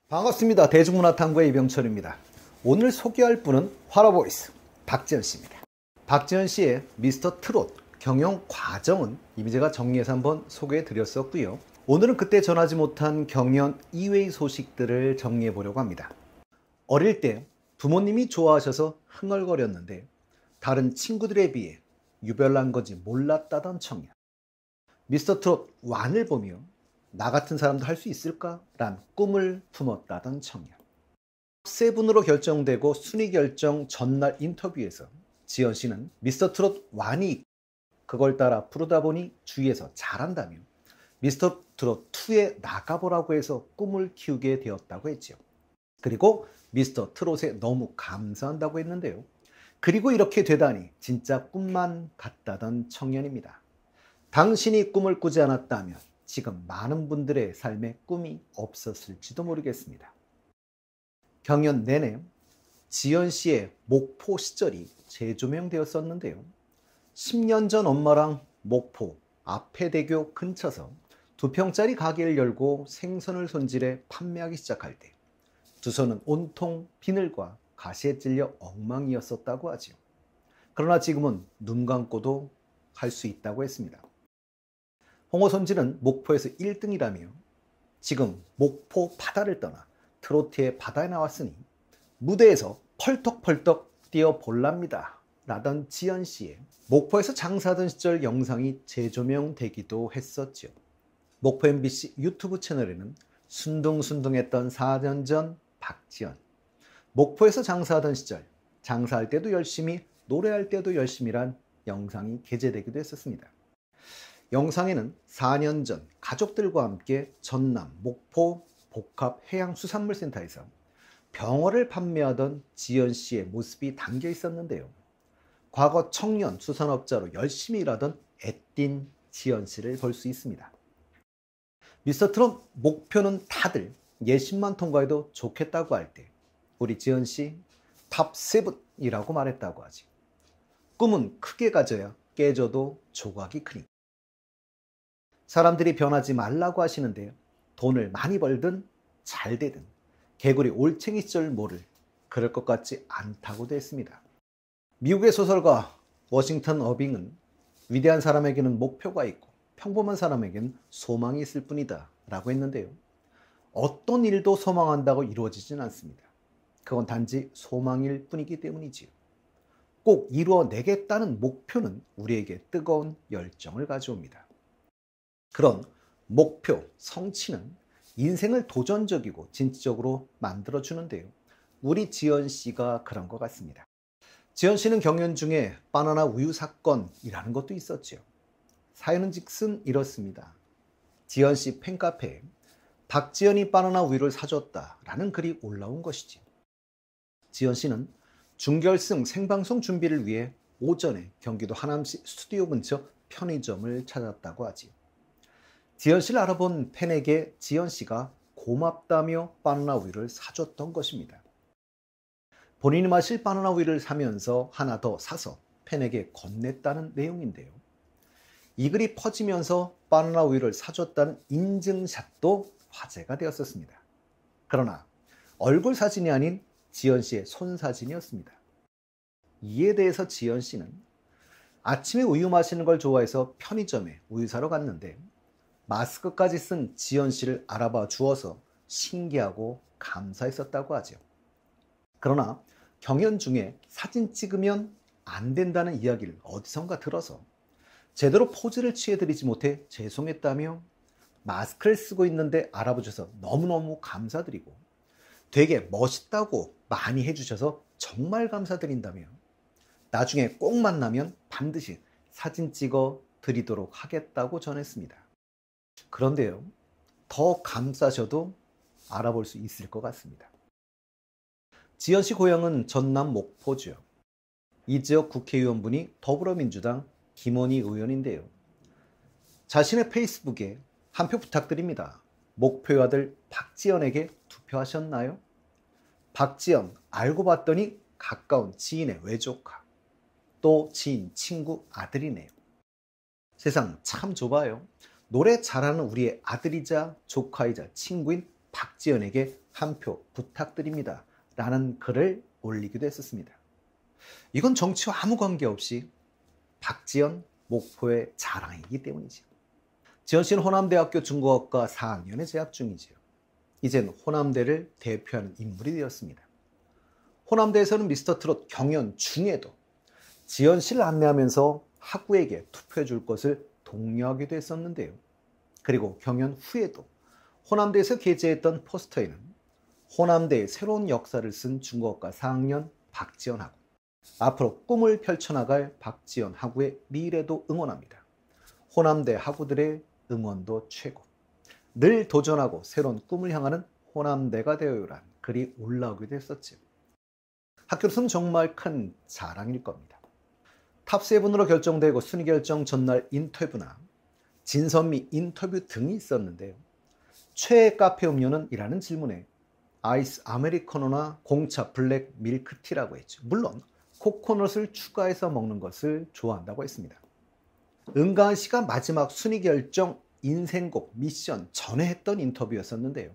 반갑습니다. 대중문화탐구의 이병철입니다. 오늘 소개할 분은 화라보이스 박지현 씨입니다. 박지현 씨의 미스터 트롯 경영 과정은 이미 제가 정리해서 한번 소개해 드렸었고요. 오늘은 그때 전하지 못한 경연 이외의 소식들을 정리해 보려고 합니다. 어릴 때 부모님이 좋아하셔서 흥얼거렸는데 다른 친구들에 비해 유별난 건지 몰랐다던 청년. 미스터 트롯 1을 보며 나 같은 사람도 할 수 있을까? 란 꿈을 품었다던 청년. 세 분으로 결정되고 순위 결정 전날 인터뷰에서 지현 씨는 미스터 트롯 1이 그걸 따라 부르다 보니 주위에서 잘한다며 미스터 트롯 2에 나가보라고 해서 꿈을 키우게 되었다고 했지요. 그리고 미스터 트롯에 너무 감사한다고 했는데요. 그리고 이렇게 되다니 진짜 꿈만 같다던 청년입니다. 당신이 꿈을 꾸지 않았다면 지금 많은 분들의 삶에 꿈이 없었을지도 모르겠습니다. 경연 내내 지현 씨의 목포 시절이 재조명되었었는데요. 10년 전 엄마랑 목포 앞해대교 근처서 2평짜리 가게를 열고 생선을 손질해 판매하기 시작할 때 두 손은 온통 비늘과 가시에 찔려 엉망이었었다고 하지요. 그러나 지금은 눈 감고도 할 수 있다고 했습니다. 홍어 손질은 목포에서 1등이라며 지금 목포 바다를 떠나 트로트의 바다에 나왔으니 무대에서 펄떡펄떡 뛰어볼랍니다 라던 지현 씨의 목포에서 장사하던 시절 영상이 재조명되기도 했었죠. 목포 MBC 유튜브 채널에는 순둥순둥했던 4년 전 박지현, 목포에서 장사하던 시절 장사할 때도 열심히 노래할 때도 열심히란 영상이 게재되기도 했었습니다. 영상에는 4년 전 가족들과 함께 전남 목포 복합해양수산물센터에서 병어를 판매하던 지현 씨의 모습이 담겨 있었는데요. 과거 청년 수산업자로 열심히 일하던 애띤 지현 씨를 볼 수 있습니다. 미스터 트롯 목표는 다들 예심만 통과해도 좋겠다고 할 때 우리 지현 씨 탑 7이라고 말했다고 하지. 꿈은 크게 가져야 깨져도 조각이 크니. 사람들이 변하지 말라고 하시는데요. 돈을 많이 벌든 잘 되든 개구리 올챙이 시절 모를 그럴 것 같지 않다고도 했습니다. 미국의 소설가 워싱턴 어빙은 위대한 사람에게는 목표가 있고 평범한 사람에게는 소망이 있을 뿐이다 라고 했는데요. 어떤 일도 소망한다고 이루어지진 않습니다. 그건 단지 소망일 뿐이기 때문이지요. 꼭 이루어내겠다는 목표는 우리에게 뜨거운 열정을 가져옵니다. 그런 목표, 성취는 인생을 도전적이고 진취적으로 만들어주는데요. 우리 지현 씨가 그런 것 같습니다. 지현 씨는 경연 중에 바나나 우유 사건이라는 것도 있었죠. 사연은 즉슨 이렇습니다. 지현 씨 팬카페에 박지현이 바나나 우유를 사줬다라는 글이 올라온 것이지. 지현 씨는 준결승 생방송 준비를 위해 오전에 경기도 하남시 스튜디오 근처 편의점을 찾았다고 하지요. 지현 씨를 알아본 팬에게 지현 씨가 고맙다며 바나나 우유를 사줬던 것입니다. 본인이 마실 바나나 우유를 사면서 하나 더 사서 팬에게 건넸다는 내용인데요. 이 글이 퍼지면서 바나나 우유를 사줬다는 인증샷도 화제가 되었었습니다. 그러나 얼굴 사진이 아닌 지현 씨의 손 사진이었습니다. 이에 대해서 지현 씨는 아침에 우유 마시는 걸 좋아해서 편의점에 우유 사러 갔는데 마스크까지 쓴 지현 씨를 알아봐 주어서 신기하고 감사했었다고 하죠. 그러나 경연 중에 사진 찍으면 안 된다는 이야기를 어디선가 들어서 제대로 포즈를 취해드리지 못해 죄송했다며 마스크를 쓰고 있는데 알아봐 주셔서 너무너무 감사드리고 되게 멋있다고 많이 해주셔서 정말 감사드린다며 나중에 꼭 만나면 반드시 사진 찍어 드리도록 하겠다고 전했습니다. 그런데요, 더 감싸셔도 알아볼 수 있을 것 같습니다. 지현 씨 고향은 전남 목포죠. 이 지역 국회의원분이 더불어민주당 김원희 의원인데요. 자신의 페이스북에 한 표 부탁드립니다. 목표의 아들 박지현에게 투표하셨나요? 박지현 알고 봤더니 가까운 지인의 외조카, 또 지인 친구 아들이네요. 세상 참 좁아요. 노래 잘하는 우리의 아들이자 조카이자 친구인 박지현에게 한 표 부탁드립니다 라는 글을 올리기도 했었습니다. 이건 정치와 아무 관계없이 박지연 목포의 자랑이기 때문이죠. 지연 씨는 호남대학교 중국어과 4학년에 재학 중이지요. 이젠 호남대를 대표하는 인물이 되었습니다. 호남대에서는 미스터 트롯 경연 중에도 지연 씨를 안내하면서 학우에게 투표해 줄 것을 독려하기도 했었는데요. 그리고 경연 후에도 호남대에서 게재했던 포스터에는 호남대의 새로운 역사를 쓴 중국어과 4학년 박지연 학우, 앞으로 꿈을 펼쳐나갈 박지연 학우의 미래도 응원합니다. 호남대 학우들의 응원도 최고. 늘 도전하고 새로운 꿈을 향하는 호남대가 되어요란 글이 올라오기도 했었죠. 학교로서는 정말 큰 자랑일 겁니다. 탑7으로 결정되고 순위 결정 전날 인터뷰나 진선미 인터뷰 등이 있었는데요. 최애 카페 음료는? 이라는 질문에 아이스 아메리카노나 공차 블랙 밀크티라고 했죠. 물론 코코넛을 추가해서 먹는 것을 좋아한다고 했습니다. 은가은 씨가 마지막 순위 결정 인생곡 미션 전에 했던 인터뷰였었는데요.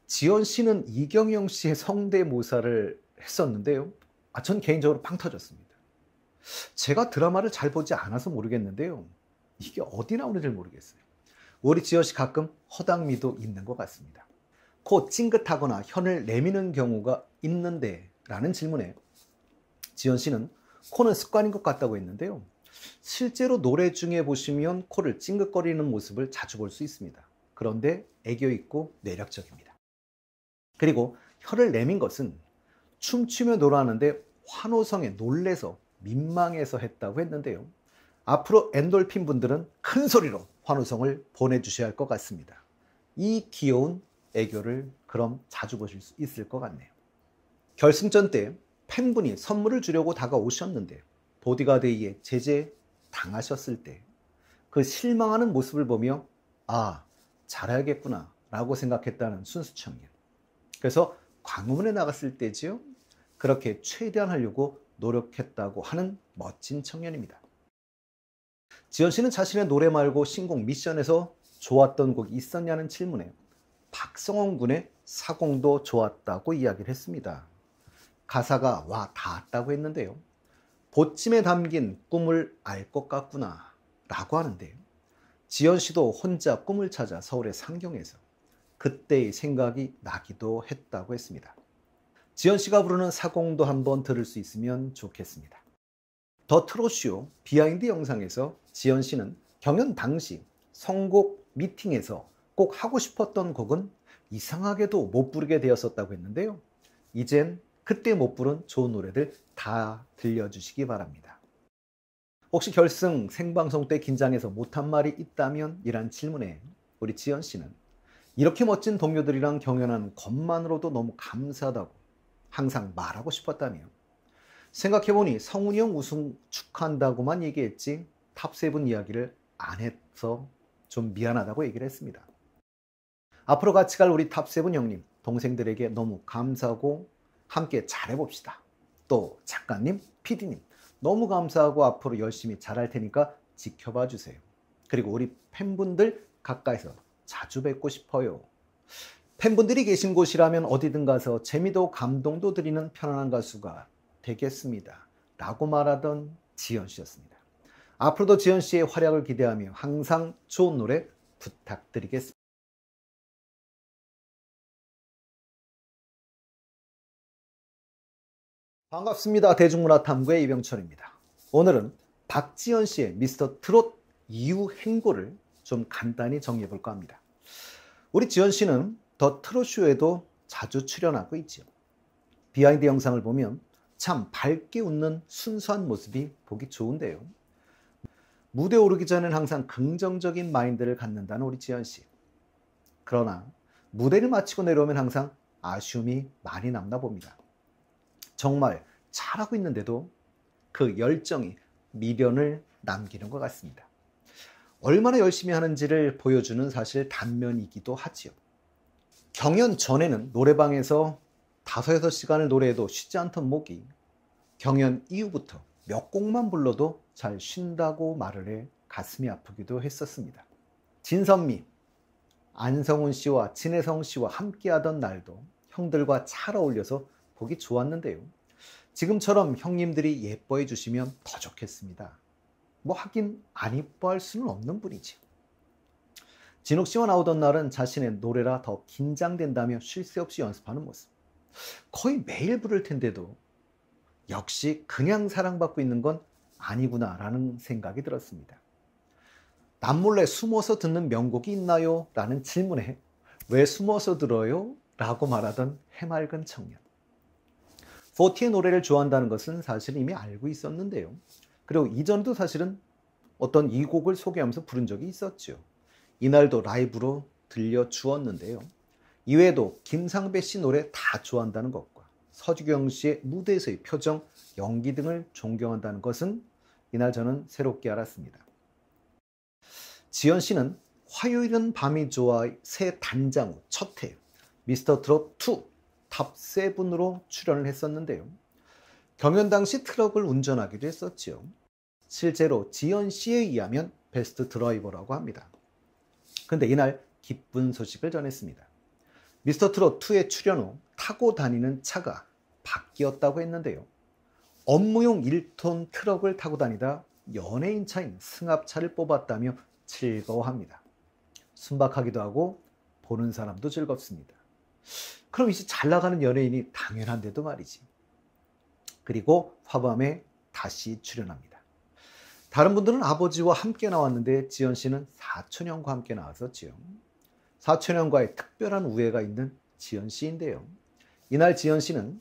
지연 씨는 이경영 씨의 성대모사를 했었는데요. 전 개인적으로 빵 터졌습니다. 제가 드라마를 잘 보지 않아서 모르겠는데요. 이게 어디 나오는지 모르겠어요. 우리 지연 씨 가끔 허당미도 있는 것 같습니다. 코 찡긋하거나 혀를 내미는 경우가 있는데 라는 질문에 지연 씨는 코는 습관인 것 같다고 했는데요. 실제로 노래 중에 보시면 코를 찡긋거리는 모습을 자주 볼 수 있습니다. 그런데 애교 있고 매력적입니다. 그리고 혀를 내민 것은 춤추며 노래하는데 환호성에 놀래서 민망해서 했다고 했는데요. 앞으로 엔돌핀 분들은 큰 소리로 환호성을 보내주셔야 할 것 같습니다. 이 귀여운 애교를 그럼 자주 보실 수 있을 것 같네요. 결승전 때 팬분이 선물을 주려고 다가오셨는데 보디가드에 제재 당하셨을 때 그 실망하는 모습을 보며 잘해야겠구나 라고 생각했다는 순수 청년. 그래서 광화문에 나갔을 때지요. 그렇게 최대한 하려고 노력했다고 하는 멋진 청년입니다. 지연 씨는 자신의 노래 말고 신곡 미션에서 좋았던 곡이 있었냐는 질문에 박성원 군의 사공도 좋았다고 이야기를 했습니다. 가사가 와 닿았다고 했는데요. 보찜에 담긴 꿈을 알 것 같구나 라고 하는데 지연 씨도 혼자 꿈을 찾아 서울의 상경에서 그때의 생각이 나기도 했다고 했습니다. 지연 씨가 부르는 사공도 한번 들을 수 있으면 좋겠습니다. 더 트롯쇼 비하인드 영상에서 지연 씨는 경연 당시 선곡 미팅에서 꼭 하고 싶었던 곡은 이상하게도 못 부르게 되었었다고 했는데요. 이젠 그때 못 부른 좋은 노래들 다 들려주시기 바랍니다. 혹시 결승 생방송 때 긴장해서 못한 말이 있다면? 이란 질문에 우리 지연 씨는 이렇게 멋진 동료들이랑 경연하는 것만으로도 너무 감사하다고 항상 말하고 싶었다며 생각해보니 성훈이 형 우승 축하한다고만 얘기했지 탑7 이야기를 안 해서 좀 미안하다고 얘기를 했습니다. 앞으로 같이 갈 우리 탑7 형님, 동생들에게 너무 감사하고 함께 잘해봅시다. 또 작가님, PD님 너무 감사하고 앞으로 열심히 잘할 테니까 지켜봐 주세요. 그리고 우리 팬분들 가까이서 자주 뵙고 싶어요. 팬분들이 계신 곳이라면 어디든 가서 재미도 감동도 드리는 편안한 가수가 되겠습니다. 라고 말하던 지연 씨였습니다. 앞으로도 지연 씨의 활약을 기대하며 항상 좋은 노래 부탁드리겠습니다. 반갑습니다. 대중문화탐구의 이병철입니다. 오늘은 박지연 씨의 미스터 트롯 이후 행보를 좀 간단히 정리해 볼까 합니다. 우리 지연 씨는 더 트롯쇼에도 자주 출연하고 있죠. 비하인드 영상을 보면 참 밝게 웃는 순수한 모습이 보기 좋은데요. 무대 오르기 전에는 항상 긍정적인 마인드를 갖는다는 우리 지연 씨. 그러나 무대를 마치고 내려오면 항상 아쉬움이 많이 남나 봅니다. 정말 잘하고 있는데도 그 열정이 미련을 남기는 것 같습니다. 얼마나 열심히 하는지를 보여주는 사실 단면이기도 하지요. 경연 전에는 노래방에서 5-6시간을 노래해도 쉬지 않던 목이 경연 이후부터 몇 곡만 불러도 잘 쉰다고 말을 해 가슴이 아프기도 했었습니다. 진선미, 안성훈 씨와 진혜성 씨와 함께하던 날도 형들과 잘 어울려서 보기 좋았는데요. 지금처럼 형님들이 예뻐해 주시면 더 좋겠습니다. 뭐 하긴 안 이뻐할 수는 없는 분이지. 진욱 씨와 나오던 날은 자신의 노래라 더 긴장된다며 쉴 새 없이 연습하는 모습. 거의 매일 부를 텐데도 역시 그냥 사랑받고 있는 건 아니구나라는 생각이 들었습니다. 남몰래 숨어서 듣는 명곡이 있나요? 라는 질문에 왜 숨어서 들어요? 라고 말하던 해맑은 청년. 40의 노래를 좋아한다는 것은 사실 이미 알고 있었는데요. 그리고 이전에도 사실은 어떤 이 곡을 소개하면서 부른 적이 있었죠. 이날도 라이브로 들려주었는데요. 이외에도 김상배 씨 노래 다 좋아한다는 것과 서주경 씨의 무대에서의 표정, 연기 등을 존경한다는 것은 이날 저는 새롭게 알았습니다. 지연 씨는 화요일은 밤이 좋아의 새 단장 후 첫 해 미스터 트롯 2 탑 7으로 출연을 했었는데요. 경연 당시 트럭을 운전하기도 했었죠. 실제로 지연 씨에 의하면 베스트 드라이버라고 합니다. 그런데 이날 기쁜 소식을 전했습니다. 미스터 트롯 2에 출연 후 타고 다니는 차가 바뀌었다고 했는데요. 업무용 1톤 트럭을 타고 다니다 연예인 차인 승합차를 뽑았다며 즐거워합니다. 순박하기도 하고 보는 사람도 즐겁습니다. 그럼 이제 잘 나가는 연예인이 당연한데도 말이지. 그리고 화밤에 다시 출연합니다. 다른 분들은 아버지와 함께 나왔는데 지연 씨는 사촌형과 함께 나왔었지요. 사촌형과의 특별한 우애가 있는 지연 씨인데요. 이날 지연 씨는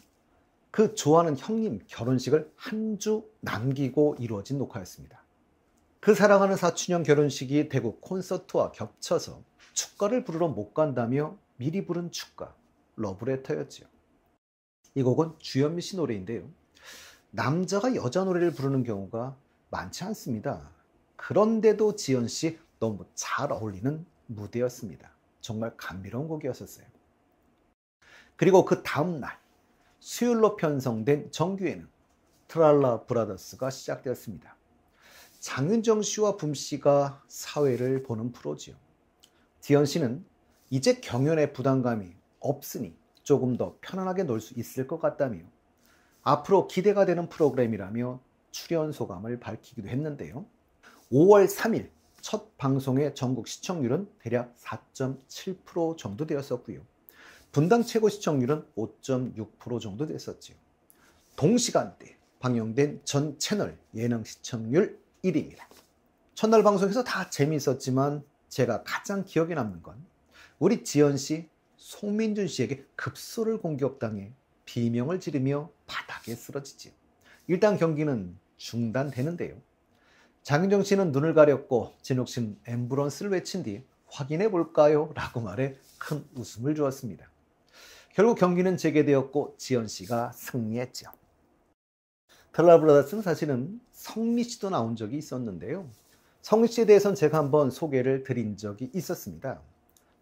그 좋아하는 형님 결혼식을 한 주 남기고 이루어진 녹화였습니다. 그 사랑하는 사촌형 결혼식이 대구 콘서트와 겹쳐서 축가를 부르러 못 간다며 미리 부른 축가 러브레터였지요. 이 곡은 주현미 씨 노래인데요. 남자가 여자 노래를 부르는 경우가 많지 않습니다. 그런데도 지연 씨 너무 잘 어울리는 무대였습니다. 정말 감미로운 곡이었었어요. 그리고 그 다음 날 수요일로 편성된 정규예능 트랄라 브라더스가 시작되었습니다. 장윤정 씨와 붐 씨가 사회를 보는 프로지요. 지연 씨는 이제 경연의 부담감이 없으니 조금 더 편안하게 놀 수 있을 것 같다며 앞으로 기대가 되는 프로그램이라며 출연 소감을 밝히기도 했는데요. 5월 3일 첫 방송의 전국 시청률은 대략 4.7% 정도 되었었고요. 분당 최고 시청률은 5.6% 정도 됐었지요. 동시간대 방영된 전 채널 예능 시청률 1위입니다. 첫날 방송에서 다 재미있었지만 제가 가장 기억에 남는 건 우리 지연 씨, 송민준 씨에게 급소를 공격당해 비명을 지르며 바닥에 쓰러지지요. 일단 경기는 중단되는데요. 장윤정 씨는 눈을 가렸고 진욱 씨는 앰뷸런스를 외친 뒤 확인해 볼까요? 라고 말해 큰 웃음을 주었습니다. 결국 경기는 재개되었고 지연 씨가 승리했죠. 트랄라브라더스는 사실은 성미 씨도 나온 적이 있었는데요. 성미 씨에 대해서는 제가 한번 소개를 드린 적이 있었습니다.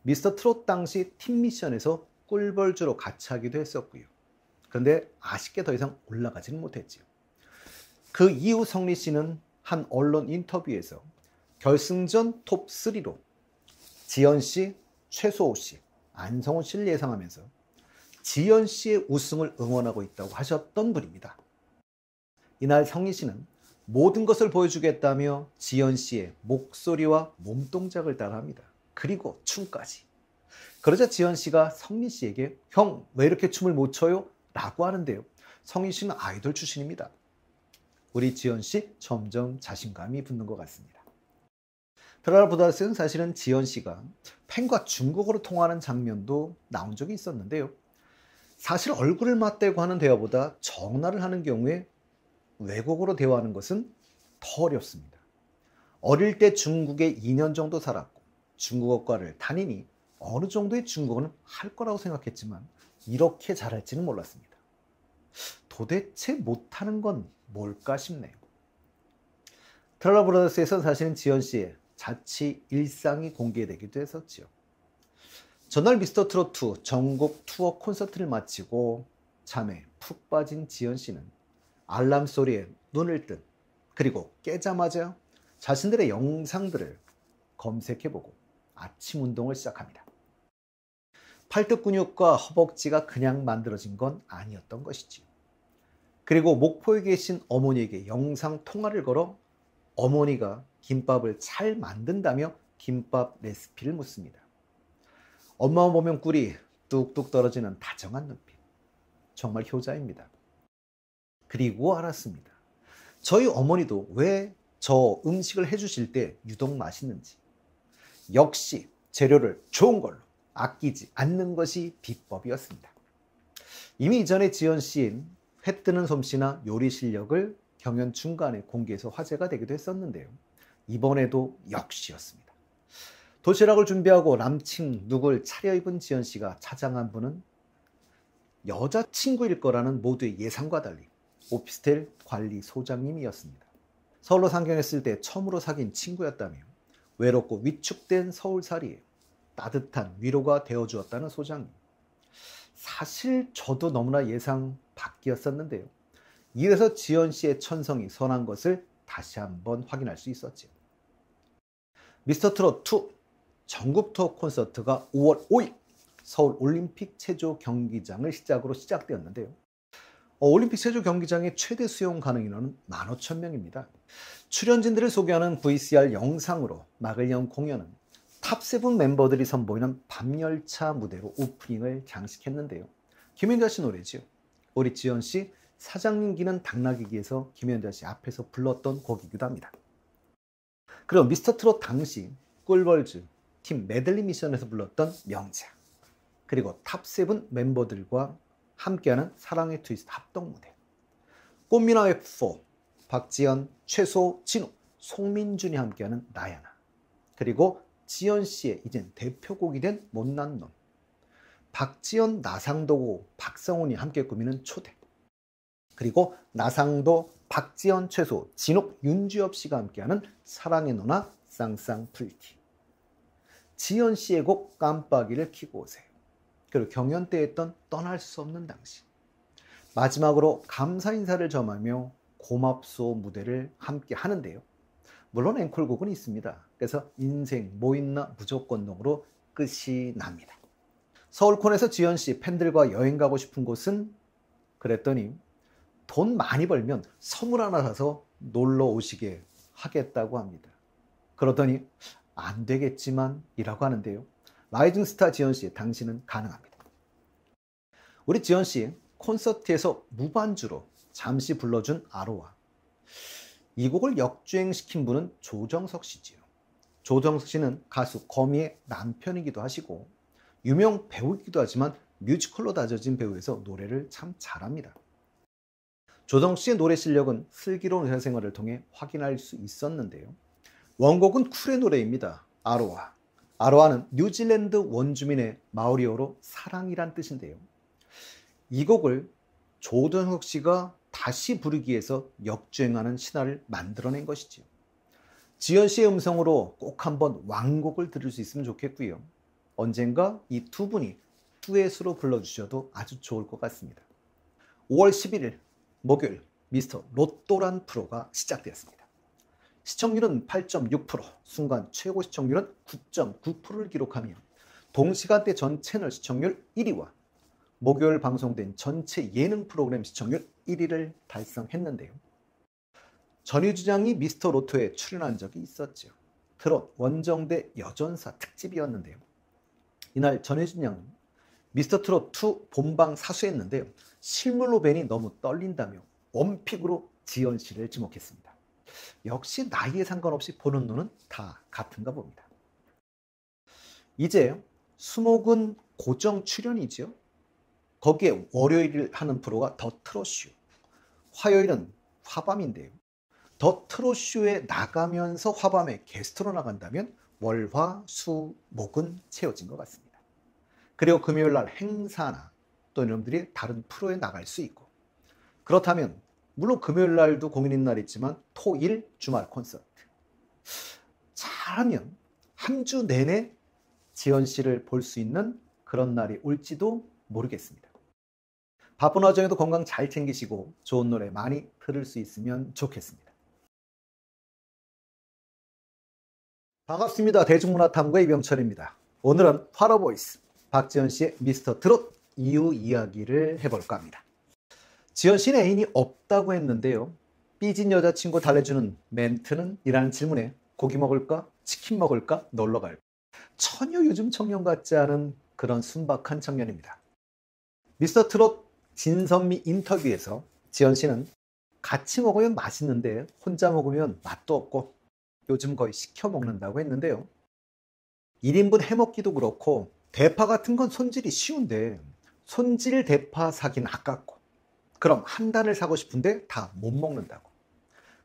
미스터 트롯 당시 팀 미션에서 꿀벌주로 같이 하기도 했었고요. 그런데 아쉽게 더 이상 올라가지는 못했지요. 그 이후 성리 씨는 한 언론 인터뷰에서 결승전 톱3로 지연 씨, 최소호 씨, 안성훈 씨를 예상하면서 지연 씨의 우승을 응원하고 있다고 하셨던 분입니다. 이날 성리 씨는 모든 것을 보여주겠다며 지연 씨의 목소리와 몸동작을 따라합니다. 그리고 춤까지. 그러자 지연 씨가 성리 씨에게 형, 왜 이렇게 춤을 못 춰요? 라고 하는데요. 성리 씨는 아이돌 출신입니다. 우리 지연 씨 점점 자신감이 붙는 것 같습니다. 트랄라브라더스는 사실은 지연 씨가 팬과 중국어로 통화하는 장면도 나온 적이 있었는데요. 사실 얼굴을 맞대고 하는 대화보다 전화를 하는 경우에 외국어로 대화하는 것은 더 어렵습니다. 어릴 때 중국에 2년 정도 살았고 중국어과를 다니니 어느 정도의 중국어는 할 거라고 생각했지만 이렇게 잘할지는 몰랐습니다. 도대체 못하는 건 뭘까 싶네요. 트랄라브라더스에서 사실은 지연 씨의 자취 일상이 공개되기도 했었지요. 전날 미스터 트롯 2 전국 투어 콘서트를 마치고 잠에 푹 빠진 지연 씨는 알람 소리에 눈을 뜬 그리고 깨자마자 자신들의 영상들을 검색해보고 아침 운동을 시작합니다. 팔뚝 근육과 허벅지가 그냥 만들어진 건 아니었던 것이지요. 그리고 목포에 계신 어머니에게 영상 통화를 걸어 어머니가 김밥을 잘 만든다며 김밥 레시피를 묻습니다. 엄마만 보면 꿀이 뚝뚝 떨어지는 다정한 눈빛. 정말 효자입니다. 그리고 알았습니다. 저희 어머니도 왜 저 음식을 해주실 때 유독 맛있는지. 역시 재료를 좋은 걸로 아끼지 않는 것이 비법이었습니다. 이미 이전에 지연 씨인 회 뜨는 솜씨나 요리 실력을 경연 중간에 공개해서 화제가 되기도 했었는데요. 이번에도 역시였습니다. 도시락을 준비하고 남친 룩을 차려입은 지연 씨가 차장한 분은 여자친구일 거라는 모두의 예상과 달리 오피스텔 관리소장님이었습니다. 서울로 상경했을 때 처음으로 사귄 친구였다며 외롭고 위축된 서울살이에 따뜻한 위로가 되어주었다는 소장님. 사실 저도 너무나 예상 밖이었었는데요. 이래서 지연 씨의 천성이 선한 것을 다시 한번 확인할 수 있었죠. 미스터트롯2 전국 투어 콘서트가 5월 5일 서울 올림픽 체조 경기장을 시작으로 시작되었는데요. 올림픽 체조 경기장의 최대 수용 가능 인원은 15,000명입니다. 출연진들을 소개하는 VCR 영상으로 막을 연 공연은 탑7 멤버들이 선보이는 밤열차 무대로 오프닝을 장식했는데요. 김연자 씨 노래죠. 우리 지연 씨 사장님 기는 당나귀기에서 김연자 씨 앞에서 불렀던 곡이기도 합니다. 그리고 미스터트롯 당시 꿀벌즈 팀 메들리 미션에서 불렀던 명작. 그리고 탑7 멤버들과 함께하는 사랑의 트위스트 합동 무대. 꽃미나 F4, 박지연, 최소, 진우, 송민준이 함께하는 나야나. 그리고 지연 씨의 이젠 대표곡이 된 못난 놈. 박지연, 나상도, 박성훈이 함께 꾸미는 초대. 그리고 나상도, 박지연, 최소, 진욱, 윤주엽 씨가 함께하는 사랑의 누나, 쌍쌍풀기. 지연 씨의 곡 깜빡이를 켜고 오세요. 그리고 경연 때 했던 떠날 수 없는 당신. 마지막으로 감사 인사를 점하며 고맙소 무대를 함께 하는데요. 물론 앵콜곡은 있습니다. 그래서 인생 뭐 있나 무조건동으로 끝이 납니다. 서울콘에서 지연 씨 팬들과 여행 가고 싶은 곳은 그랬더니 돈 많이 벌면 선물 하나 사서 놀러 오시게 하겠다고 합니다. 그러더니 안 되겠지만 이라고 하는데요. 라이징 스타 지연 씨, 당신은 가능합니다. 우리 지연 씨 콘서트에서 무반주로 잠시 불러준 아로하. 이 곡을 역주행시킨 분은 조정석 씨지요. 조정석 씨는 가수 거미의 남편이기도 하시고 유명 배우이기도 하지만 뮤지컬로 다져진 배우에서 노래를 참 잘합니다. 조정석 씨의 노래 실력은 슬기로운 의사생활을 통해 확인할 수 있었는데요. 원곡은 쿨의 노래입니다. 아로하. 아로하는 뉴질랜드 원주민의 마오리어로 사랑이란 뜻인데요. 이 곡을 조정석 씨가 다시 부르기 위해서 역주행하는 신화를 만들어낸 것이지요. 지연 씨의 음성으로 꼭 한번 왕곡을 들을 수 있으면 좋겠고요. 언젠가 이 두 분이 듀엣으로 불러주셔도 아주 좋을 것 같습니다. 5월 11일 목요일 미스터 로또란 프로가 시작되었습니다. 시청률은 8.6%, 순간 최고 시청률은 9.9%를 기록하며 동시간대 전 채널 시청률 1위와 목요일 방송된 전체 예능 프로그램 시청률 1위를 달성했는데요. 전유주장이 미스터 로또에 출연한 적이 있었죠. 트롯 원정대 여전사 특집이었는데요. 이날 전유준 양은 미스터 트롯 2 본방 사수했는데요. 실물로 뵈니 너무 떨린다며 원픽으로 지연 씨를 지목했습니다. 역시 나이에 상관없이 보는 눈은 다 같은가 봅니다. 이제 수목은 고정 출연이죠. 거기에 월요일 하는 프로가 더 트롯쇼, 화요일은 화밤인데요. 더 트롯쇼에 나가면서 화밤에 게스트로 나간다면 월, 화, 수, 목은 채워진 것 같습니다. 그리고 금요일 날 행사나 또 여러분들이 다른 프로에 나갈 수 있고, 그렇다면 물론 금요일 날도 공연인 날 있지만 토, 일, 주말 콘서트. 잘하면 한 주 내내 지연 씨를 볼 수 있는 그런 날이 올지도 모르겠습니다. 바쁜 와중에도 건강 잘 챙기시고 좋은 노래 많이 들을 수 있으면 좋겠습니다. 반갑습니다. 대중문화탐구 이병철입니다. 오늘은 화러보이스 박지현 씨의 미스터 트롯 이후 이야기를 해볼까 합니다. 지현 씨는 애인이 없다고 했는데요. 삐진 여자친구 달래주는 멘트는? 이라는 질문에 고기 먹을까? 치킨 먹을까? 놀러 갈까? 전혀 요즘 청년 같지 않은 그런 순박한 청년입니다. 미스터 트롯 진선미 인터뷰에서 지현 씨는 같이 먹으면 맛있는데 혼자 먹으면 맛도 없고 요즘 거의 시켜 먹는다고 했는데요. 1인분 해먹기도 그렇고 대파 같은 건 손질이 쉬운데 손질 대파 사긴 아깝고 그럼 한 단을 사고 싶은데 다 못 먹는다고.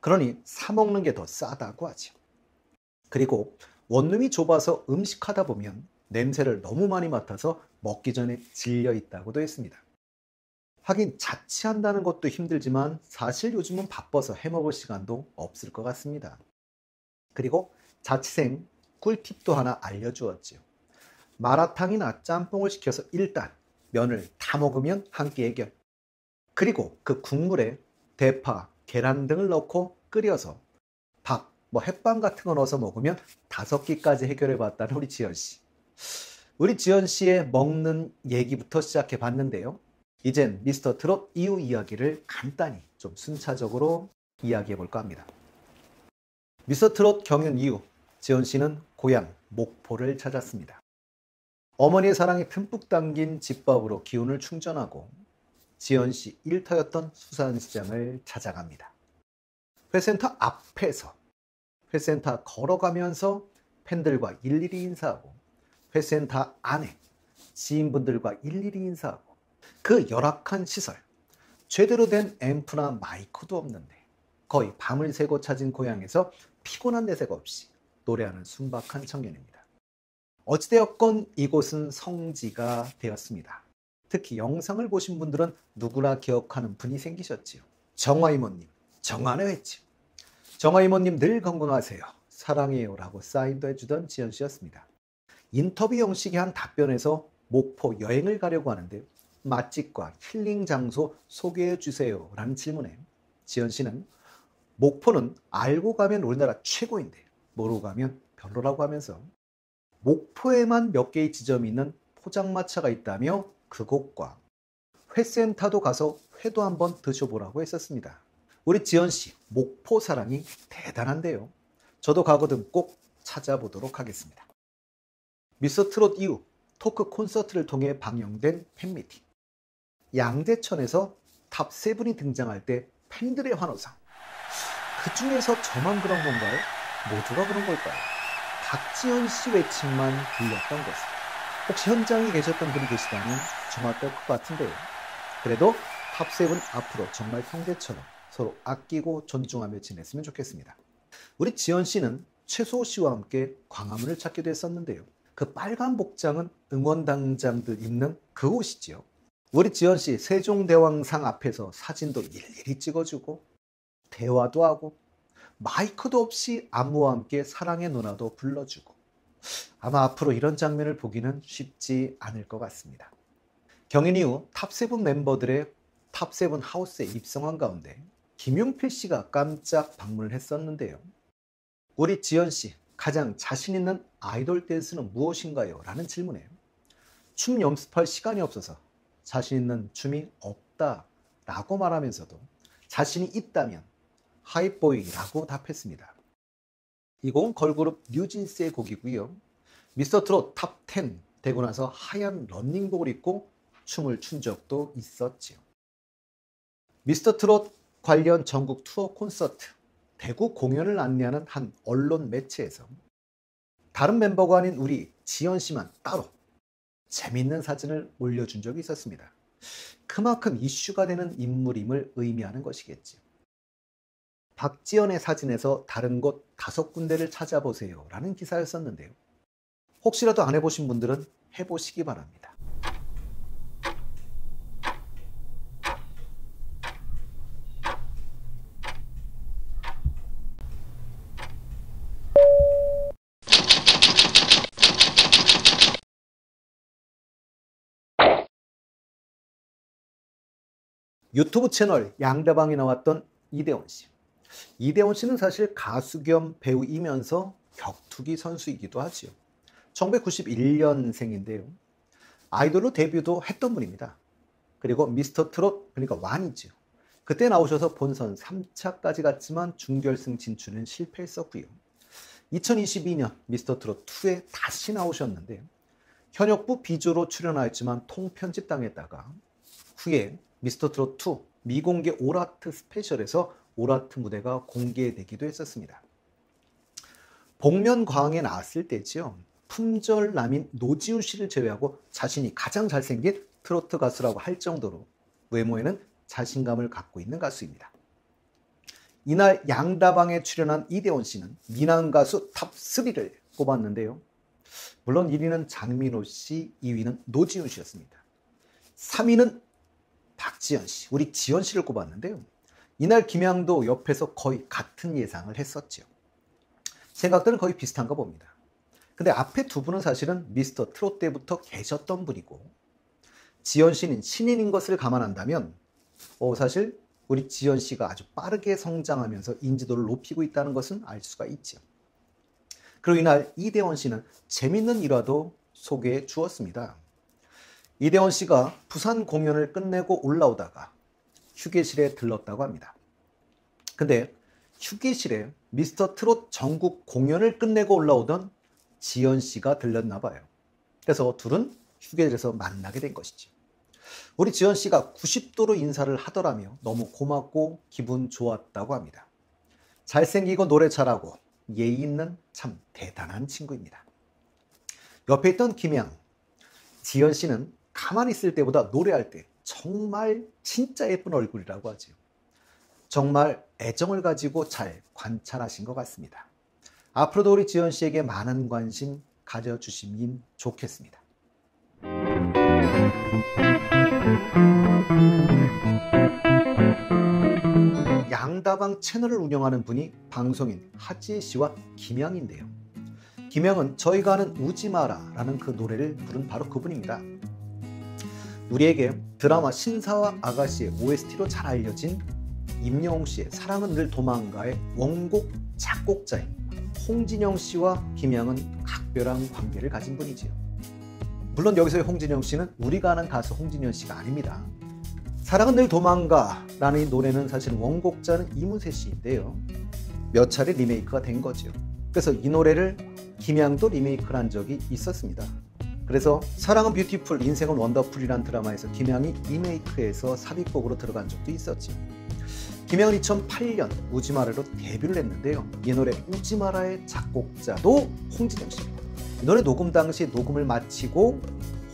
그러니 사 먹는 게 더 싸다고 하죠. 그리고 원룸이 좁아서 음식하다 보면 냄새를 너무 많이 맡아서 먹기 전에 질려 있다고도 했습니다. 하긴 자취한다는 것도 힘들지만 사실 요즘은 바빠서 해먹을 시간도 없을 것 같습니다. 그리고 자취생 꿀팁도 하나 알려주었지요. 마라탕이나 짬뽕을 시켜서 일단 면을 다 먹으면 한 끼 해결. 그리고 그 국물에 대파, 계란 등을 넣고 끓여서 밥, 햇반 같은 거 넣어서 먹으면 5끼까지 해결해 봤다는 우리 지연 씨. 우리 지연 씨의 먹는 얘기부터 시작해 봤는데요. 이젠 미스터 트롯 이후 이야기를 간단히 좀 순차적으로 이야기해 볼까 합니다. 미스터 트롯 경연 이후 지연 씨는 고향 목포를 찾았습니다. 어머니의 사랑이 듬뿍 담긴 집밥으로 기운을 충전하고 지연 씨 일터였던 수산시장을 찾아갑니다. 회센터 앞에서 회센터 걸어가면서 팬들과 일일이 인사하고 회센터 안에 지인분들과 일일이 인사하고 그 열악한 시설, 제대로 된 앰프나 마이크도 없는데 거의 밤을 새고 찾은 고향에서 피곤한 내색 없이 노래하는 순박한 청년입니다. 어찌되었건 이곳은 성지가 되었습니다. 특히 영상을 보신 분들은 누구나 기억하는 분이 생기셨지요. 정화 이모님, 정화는 횟집. 정화 이모님 늘 건강하세요. 사랑해요 라고 사인도 해주던 지연 씨였습니다. 인터뷰 형식의 한 답변에서 목포 여행을 가려고 하는데 맛집과 힐링 장소 소개해 주세요 라는 질문에 지연 씨는 목포는 알고 가면 우리나라 최고인데 모르고 가면 별로라고 하면서 목포에만 몇 개의 지점이 있는 포장마차가 있다며 그곳과 회센터도 가서 회도 한번 드셔보라고 했었습니다. 우리 지연 씨 목포 사랑이 대단한데요. 저도 가거든 꼭 찾아보도록 하겠습니다. 미스터 트롯 이후 토크 콘서트를 통해 방영된 팬미팅. 양재천에서 탑7이 등장할 때 팬들의 환호성. 그 중에서 저만 그런 건가요? 모두가 그런 걸까요? 박지현 씨 외침만 들렸던 것은. 혹시 현장에 계셨던 분이 계시다면 정확할 것 같은데요. 그래도 탑7 앞으로 정말 형제처럼 서로 아끼고 존중하며 지냈으면 좋겠습니다. 우리 지연 씨는 최수호 씨와 함께 광화문을 찾기도 했었는데요. 그 빨간 복장은 응원단장들 입는 그 옷이지요. 우리 지연 씨 세종대왕상 앞에서 사진도 일일이 찍어주고 대화도 하고 마이크도 없이 안무와 함께 사랑의 누나도 불러주고 아마 앞으로 이런 장면을 보기는 쉽지 않을 것 같습니다. 경연 이후 탑7 멤버들의 탑7 하우스에 입성한 가운데 김용필 씨가 깜짝 방문을 했었는데요. 우리 지연 씨 가장 자신 있는 아이돌 댄스는 무엇인가요? 라는 질문에 춤 연습할 시간이 없어서 자신 있는 춤이 없다 라고 말하면서도 자신이 있다면 하이보이라고 답했습니다. 이 곡은 걸그룹 뉴진스의 곡이고요. 미스터 트롯 탑10 되고 나서 하얀 러닝복을 입고 춤을 춘 적도 있었지요. 미스터 트롯 관련 전국 투어 콘서트, 대구 공연을 안내하는 한 언론 매체에서 다른 멤버가 아닌 우리 지연 씨만 따로 재밌는 사진을 올려준 적이 있었습니다. 그만큼 이슈가 되는 인물임을 의미하는 것이겠지. 박지연의 사진에서 다른 곳 5군데를 찾아보세요 라는 기사였었는데요. 혹시라도 안 해보신 분들은 해보시기 바랍니다. 유튜브 채널 양다방에 나왔던 이대원 씨. 이대원 씨는 사실 가수 겸 배우이면서 격투기 선수이기도 하지요. 1991년생인데요. 아이돌로 데뷔도 했던 분입니다. 그리고 미스터 트롯, 그러니까 완이죠. 그때 나오셔서 본선 3차까지 갔지만 준결승 진출은 실패했었고요. 2022년 미스터 트롯 2에 다시 나오셨는데 현역부 비조로 출연하였지만 통편집 당했다가 후에 미스터 트롯 2 미공개 올아트 스페셜에서 올아트 무대가 공개되기도 했었습니다. 복면가왕에 나왔을 때지요. 품절남인 노지훈 씨를 제외하고 자신이 가장 잘생긴 트로트 가수라고 할 정도로 외모에는 자신감을 갖고 있는 가수입니다. 이날 양다방에 출연한 이대원 씨는 미남 가수 탑 3를 꼽았는데요. 물론 1위는 장민호 씨, 2위는 노지훈 씨였습니다. 3위는 박지현 씨, 우리 지현 씨를 꼽았는데요. 이날 김양도 옆에서 거의 같은 예상을 했었죠. 생각들은 거의 비슷한가 봅니다. 근데 앞에 두 분은 사실은 미스터 트롯 때부터 계셨던 분이고 지현 씨는 신인인 것을 감안한다면 사실 우리 지현 씨가 아주 빠르게 성장하면서 인지도를 높이고 있다는 것은 알 수가 있죠. 그리고 이날 이대원 씨는 재밌는 일화도 소개해 주었습니다. 이대원 씨가 부산 공연을 끝내고 올라오다가 휴게실에 들렀다고 합니다. 근데 휴게실에 미스터 트롯 전국 공연을 끝내고 올라오던 지연 씨가 들렸나 봐요. 그래서 둘은 휴게실에서 만나게 된 것이죠. 우리 지연 씨가 90도로 인사를 하더라며 너무 고맙고 기분 좋았다고 합니다. 잘생기고 노래 잘하고 예의 있는 참 대단한 친구입니다. 옆에 있던 김양, 지연 씨는 가만히 있을 때보다 노래할 때 정말 진짜 예쁜 얼굴이라고 하죠. 정말 애정을 가지고 잘 관찰하신 것 같습니다. 앞으로도 우리 지연 씨에게 많은 관심 가져주시면 좋겠습니다. 양다방 채널을 운영하는 분이 방송인 하지혜 씨와 김양인데요. 김양은 저희가 아는 우지마라라는 그 노래를 부른 바로 그분입니다. 우리에게 드라마 신사와 아가씨의 OST로 잘 알려진 임영웅 씨의 사랑은 늘 도망가의 원곡 작곡자인 홍진영 씨와 김양은 각별한 관계를 가진 분이지요. 물론 여기서의 홍진영 씨는 우리가 아는 가수 홍진영 씨가 아닙니다. 사랑은 늘 도망가 라는 이 노래는 사실 원곡자는 이문세 씨인데요. 몇 차례 리메이크가 된 거죠. 그래서 이 노래를 김양도 리메이크를 한 적이 있었습니다. 그래서 사랑은 뷰티풀 인생은 원더풀이라는 드라마에서 김양이 리메이크해서 삽입곡으로 들어간 적도 있었죠. 김양은 2008년 우지마라로 데뷔를 했는데요. 이 노래 우지마라의 작곡자도 홍진영 씨입니다. 이 노래 녹음 당시 녹음을 마치고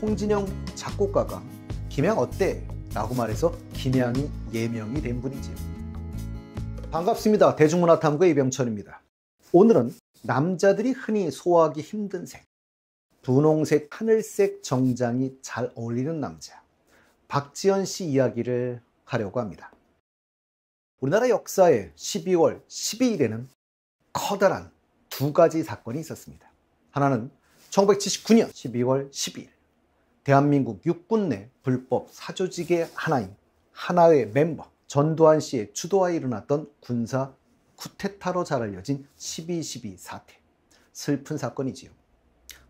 홍진영 작곡가가 김양 어때? 라고 말해서 김양이 예명이 된 분이지요. 반갑습니다. 대중문화탐구 이병철입니다. 오늘은 남자들이 흔히 소화하기 힘든 색, 분홍색, 하늘색 정장이 잘 어울리는 남자 박지현 씨 이야기를 하려고 합니다. 우리나라 역사에 12월 12일에는 커다란 두 가지 사건이 있었습니다. 하나는 1979년 12월 12일 대한민국 육군 내 불법 사조직의 하나인 하나회 멤버 전두환 씨의 주도하에 일어났던 군사 쿠데타로 잘 알려진 12.12 사태, 슬픈 사건이지요.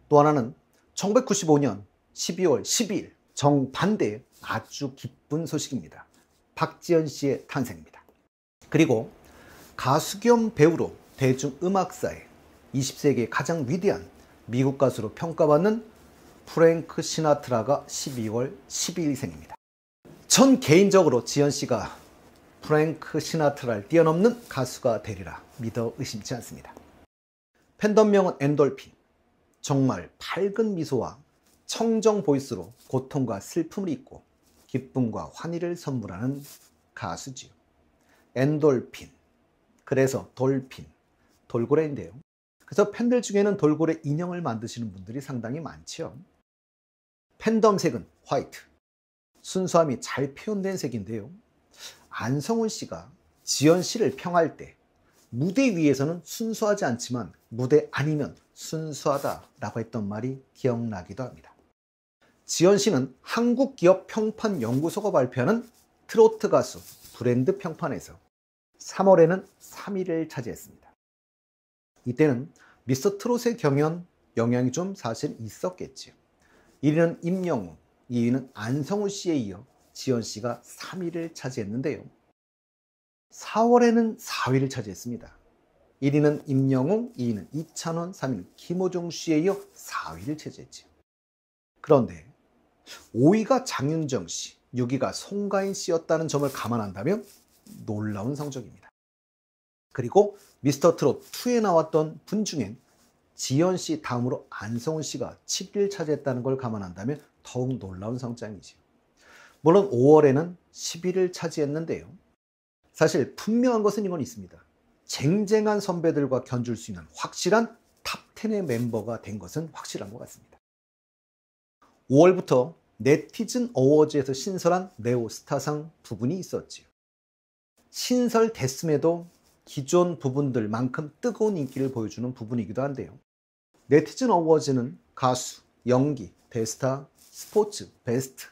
또 하나는 1995년 12월 12일 정반대의 아주 기쁜 소식입니다. 박지현 씨의 탄생입니다. 그리고 가수 겸 배우로 대중음악사의 20세기의 가장 위대한 미국 가수로 평가받는 프랭크 시나트라가 12월 12일 생입니다. 전 개인적으로 지현 씨가 프랭크 시나트라를 뛰어넘는 가수가 되리라 믿어 의심치 않습니다. 팬덤명은 엔돌핀. 정말 밝은 미소와 청정 보이스로 고통과 슬픔을 잊고 기쁨과 환희를 선물하는 가수지요. 엔돌핀. 그래서 돌핀, 돌고래인데요. 그래서 팬들 중에는 돌고래 인형을 만드시는 분들이 상당히 많죠. 팬덤색은 화이트. 순수함이 잘 표현된 색인데요. 안성훈 씨가 지연 씨를 평할 때 무대 위에서는 순수하지 않지만 무대 아니면 순수하다라고 했던 말이 기억나기도 합니다. 지연 씨는 한국기업평판연구소가 발표하는 트로트 가수 브랜드 평판에서 3월에는 3위를 차지했습니다. 이때는 미스터 트롯의 경연 영향이 좀 사실 있었겠지요. 1위는 임영웅, 2위는 안성우 씨에 이어 지연 씨가 3위를 차지했는데요. 4월에는 4위를 차지했습니다. 1위는 임영웅, 2위는 이찬원, 3위는 김호중 씨에 이어 4위를 차지했죠. 그런데 5위가 장윤정 씨, 6위가 송가인 씨였다는 점을 감안한다면 놀라운 성적입니다. 그리고 미스터트롯2에 나왔던 분 중엔 지연 씨 다음으로 안성훈 씨가 7위를 차지했다는 걸 감안한다면 더욱 놀라운 성장이죠. 물론 5월에는 10위를 차지했는데요. 사실 분명한 것은 이건 있습니다. 쟁쟁한 선배들과 견줄 수 있는 확실한 탑10의 멤버가 된 것은 확실한 것 같습니다. 5월부터 네티즌 어워즈에서 신설한 네오스타상 부분이 있었지요. 신설됐음에도 기존 부분들만큼 뜨거운 인기를 보여주는 부분이기도 한데요. 네티즌 어워즈는 가수, 연기, 대스타, 스포츠, 베스트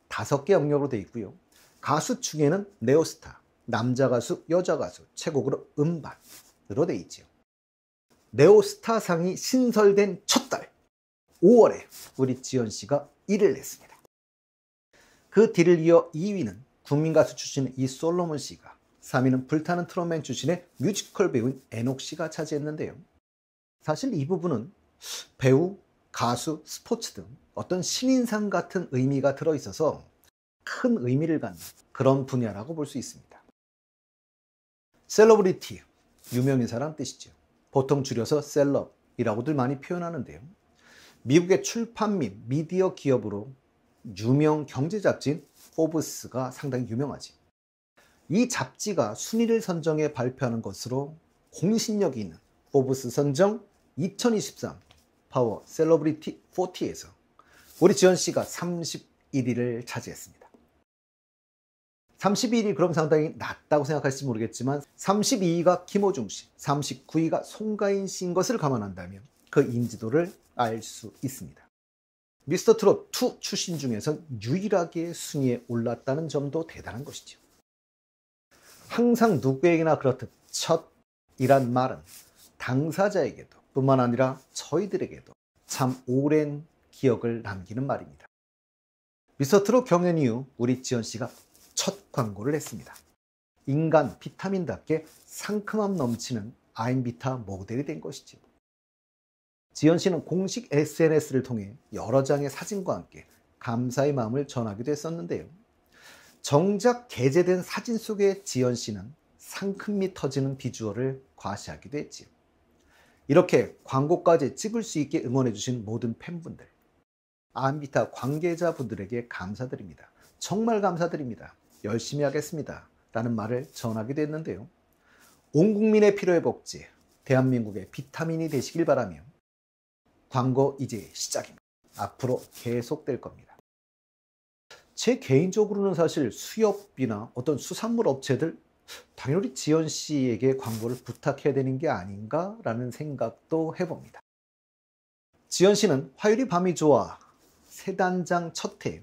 5개 영역으로 되어 있고요. 가수 중에는 네오스타, 남자 가수, 여자 가수, 최고그룹 음반으로 되어 있죠. 네오스타상이 신설된 첫 달 5월에 우리 지연 씨가 1위를 했습니다. 그 뒤를 이어 2위는 국민가수 출신의 이솔로몬 씨가, 3위는 불타는 트롯맨 출신의 뮤지컬 배우인 애녹 씨가 차지했는데요. 사실 이 부분은 배우, 가수, 스포츠 등 어떤 신인상 같은 의미가 들어있어서 큰 의미를 갖는 그런 분야라고 볼 수 있습니다. 셀러브리티, 유명인사란 뜻이죠. 보통 줄여서 셀럽이라고들 많이 표현하는데요. 미국의 출판 및 미디어 기업으로 유명 경제 잡지인 포브스가 상당히 유명하지. 이 잡지가 순위를 선정해 발표하는 것으로 공신력이 있는 포브스 선정 2023 파워 셀러브리티 40에서 우리 지연 씨가 31위를 차지했습니다. 31위 그럼 상당히 낮다고 생각할지 모르겠지만 32위가 김호중 씨, 39위가 송가인 씨인 것을 감안한다면 그 인지도를 알 수 있습니다. 미스터트롯2 출신 중에선 유일하게 순위에 올랐다는 점도 대단한 것이죠. 항상 누구에게나 그렇듯 첫이란 말은 당사자에게도 뿐만 아니라 저희들에게도 참 오랜 기억을 남기는 말입니다. 미스터트롯 경연 이후 우리 지연 씨가 첫 광고를 했습니다. 인간 비타민답게 상큼함 넘치는 아임비타 모델이 된 것이죠. 지연 씨는 공식 SNS를 통해 여러 장의 사진과 함께 감사의 마음을 전하기도 했었는데요. 정작 게재된 사진 속의 지연 씨는 상큼미 터지는 비주얼을 과시하기도 했지요. 이렇게 광고까지 찍을 수 있게 응원해주신 모든 팬분들, 아임비타 관계자분들에게 감사드립니다. 정말 감사드립니다. 열심히 하겠습니다. 라는 말을 전하기도 했는데요. 온 국민의 피로회복제, 대한민국의 비타민이 되시길 바라며 광고 이제 시작입니다. 앞으로 계속될 겁니다. 제 개인적으로는 사실 수협이나 어떤 수산물 업체들 당연히 지연 씨에게 광고를 부탁해야 되는 게 아닌가라는 생각도 해봅니다. 지연 씨는 화요일이 밤이 좋아 새 단장 첫 해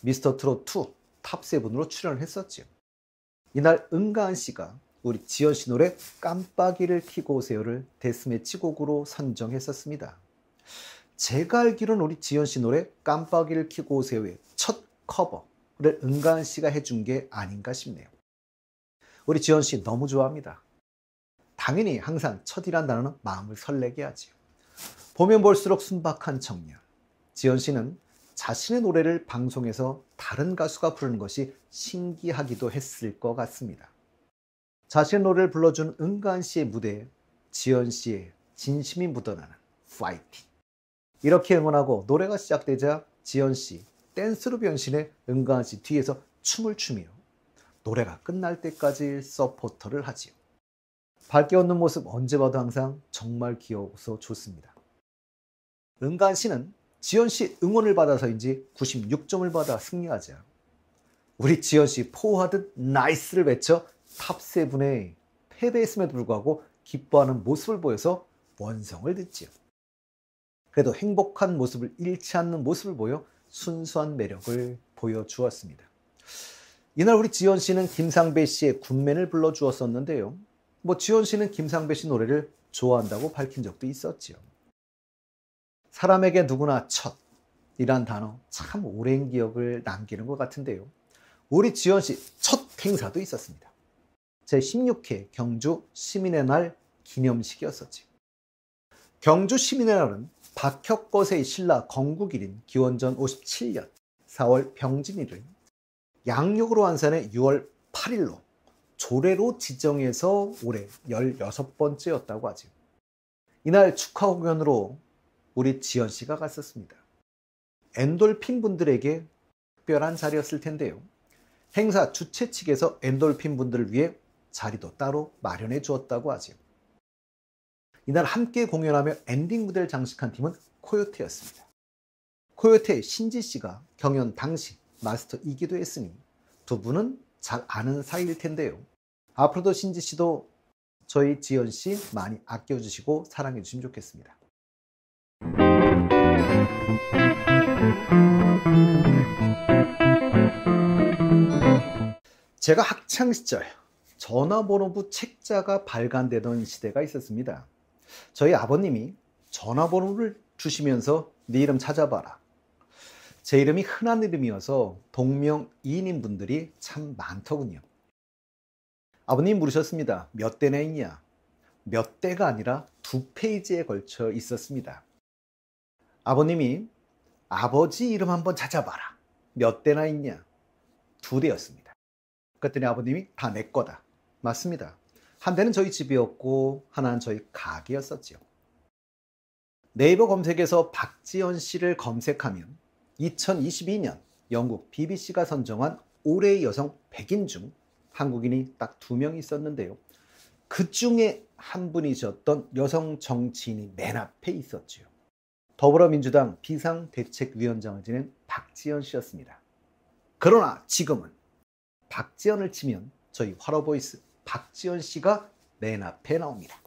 미스터트롯2 탑7으로 출연을 했었죠. 이날 은가은 씨가 우리 지연 씨 노래 깜빡이를 켜고 오세요를 데스매치 곡으로 선정했었습니다. 제가 알기로는 우리 지연 씨 노래 깜빡이를 켜고 오세요의 첫 커버를 은가은 씨가 해준 게 아닌가 싶네요. 우리 지연 씨 너무 좋아합니다. 당연히 항상 첫이란 단어는 마음을 설레게 하지요. 보면 볼수록 순박한 청년. 지연 씨는 자신의 노래를 방송에서 다른 가수가 부르는 것이 신기하기도 했을 것 같습니다. 자신의 노래를 불러준 은가은 씨의 무대에 지연 씨의 진심이 묻어나는 파이팅. 이렇게 응원하고 노래가 시작되자 지연 씨 댄스로 변신해 은가은 씨 뒤에서 춤을 추며 노래가 끝날 때까지 서포터를 하지요. 밝게 웃는 모습 언제 봐도 항상 정말 귀여워서 좋습니다. 은가은 씨는 지연 씨 응원을 받아서인지 96점을 받아 승리하자 우리 지연 씨 포하듯 나이스를 외쳐 탑7에 패배했음에도 불구하고 기뻐하는 모습을 보여서 원성을 듣지요. 그래도 행복한 모습을 잃지 않는 모습을 보여 순수한 매력을 보여주었습니다. 이날 우리 지연 씨는 김상배 씨의 굿맨을 불러주었었는데요. 지연 씨는 김상배 씨 노래를 좋아한다고 밝힌 적도 있었지요. 사람에게 누구나 첫, 이란 단어 참 오랜 기억을 남기는 것 같은데요. 우리 지연 씨 첫 행사도 있었습니다. 제16회 경주 시민의 날 기념식이었었지. 경주 시민의 날은 박혁거세의 신라 건국일인 기원전 57년 4월 병진일을 양력으로 환산해 6월 8일로 조례로 지정해서 올해 16번째였다고 하죠. 이날 축하 공연으로 우리 지연 씨가 갔었습니다. 엔돌핀 분들에게 특별한 자리였을 텐데요. 행사 주최 측에서 엔돌핀 분들을 위해 자리도 따로 마련해 주었다고 하죠. 이날 함께 공연하며 엔딩 무대를 장식한 팀은 코요테였습니다. 코요테의 신지 씨가 경연 당시 마스터이기도 했으니 두 분은 잘 아는 사이일 텐데요. 앞으로도 신지 씨도 저희 지연 씨 많이 아껴주시고 사랑해 주시면 좋겠습니다. 제가 학창시절 전화번호부 책자가 발간되던 시대가 있었습니다. 저희 아버님이 전화번호를 주시면서 네 이름 찾아봐라. 제 이름이 흔한 이름이어서 동명이인인 분들이 참 많더군요. 아버님 물으셨습니다. 몇 대나 있냐? 몇 대가 아니라 2페이지에 걸쳐 있었습니다. 아버님이 아버지 이름 한번 찾아봐라. 몇 대나 있냐? 2대였습니다. 그랬더니 아버님이 다 내 거다. 맞습니다. 한 대는 저희 집이었고 하나는 저희 가게였었죠. 네이버 검색에서 박지연 씨를 검색하면 2022년 영국 BBC가 선정한 올해의 여성 100인 중 한국인이 딱 2명 있었는데요. 그 중에 한 분이셨던 여성 정치인이 맨 앞에 있었죠. 더불어민주당 비상대책위원장을 지낸 박지연 씨였습니다. 그러나 지금은 박지연을 치면 저희 화러보이스 박지연 씨가 맨 앞에 나옵니다.